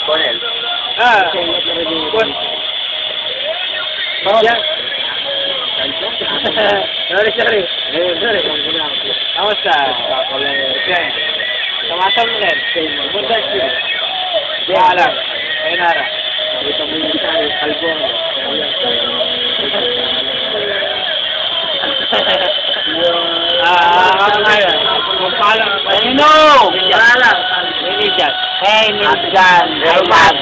Cornel. Yan. Sorry. Kamusta? Kamasal mo rin? Punta siya. Paalam. Ay nara. Ito mo yung kalbo. Paalam. No! Paalam. Ninijan. Hey, Ninijan. Roman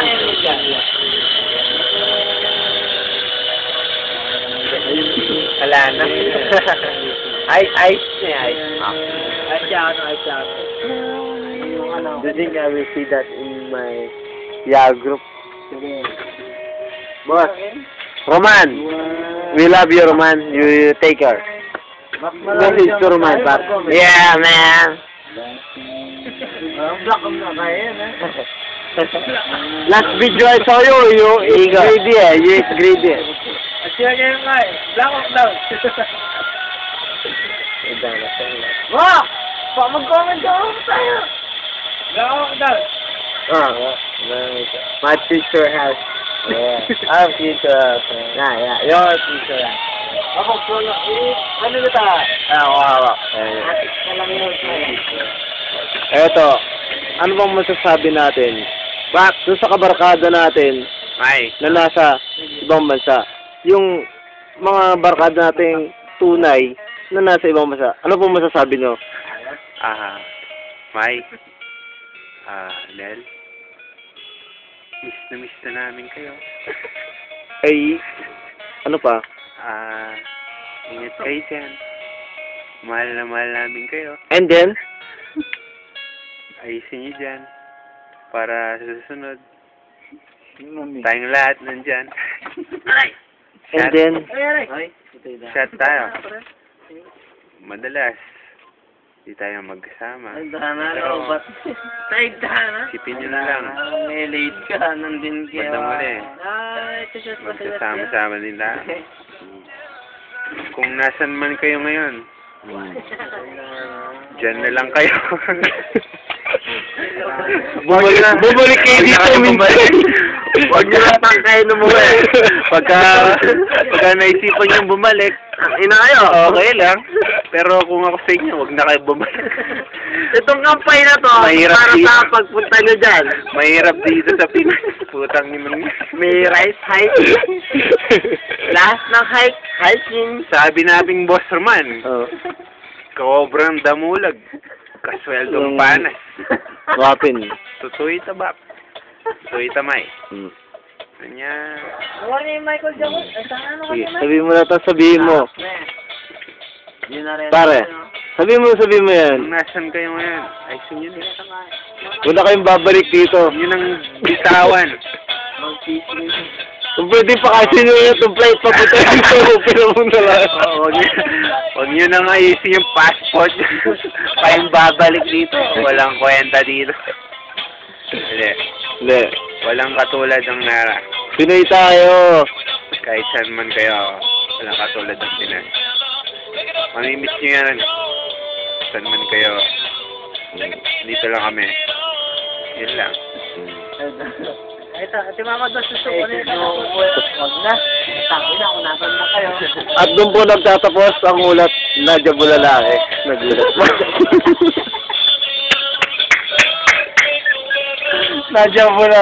Ninijan. Wala na. Ice niya, ice. Do you think I will see that in my group? Boss, Roman, we love you, Roman. You take care. Message to Roman, but yeah, man. Last video I saw you is greedy. Wah! Pak mag-comment daw tayo. My future has. Our future has. Yeah. Your future has. Ako po na. Ano na ta? Wow. Eto, ano bang masasabi natin? Doon sa kabarkada natin na nasa ibang bansa. Yung mga barkada nating tunay na nasa ibang bansa. Ano pong masasabi nyo? Nel, miss na namin kayo. Ay, ano pa? Ingat kayo dyan. Mahal na mahal namin kayo. And then? Ayusin nyo dyan. Para sa susunod, tayong lahat nandyan. And then? Shot tayo. Madalas, di tayo magkasama. Sipin nyo na lang. May late ka, nandun kayo. Bandang muli. Magkasama-sama din lang. Kung nasan man kayo ngayon, dyan na lang kayo. Bumalik kayo dito minsan. Huwag nyo lang kayo lumuwi. Pagka naisipan nyo bumalik, ina kayo, okay lang. Pero kung ako sa inyo, huwag na kayo bumalik. Itong kampay na to, Mahirap para dito. sa pagpunta nyo dyan. Mahirap dito sa Pinas. Putang ni man. May rice hike. Last ng hiking. Sabi naming boss Roman, Oh. kaobrang damulag. Kasweldong panas. Wapin. Tutuy tabak. Tutuy tamay. Kanya. Ano ni Michael Jackson? Sige, sabihin mo na ito, sabihin mo. Pare, sabihin mo yan. Kung nasan kayo ngayon, ayusin nyo na. Huwag na kayong babalik dito. Yun ang bitawan. Kung pwede pa kasi nyo itong flight papunta dito, pero mo na lang. Huwag nyo nang ayusin yung passport. Kayong babalik dito. Walang kwenta dito. Hindi. Walang katulad ng Nara. Pinoy tayo. Kahit saan man kayo, walang katulad ng Pinas. Mamimiss nyo yan. Saan man kayo. Dito lang kami. Yun lang. Ito mama doon susuko na ito. Huwag na. Tangi na kung nasan na kayo. At doon po nagtatapos ang ulat na Jabulalaki. Nagulat. Nadya Bulalaki.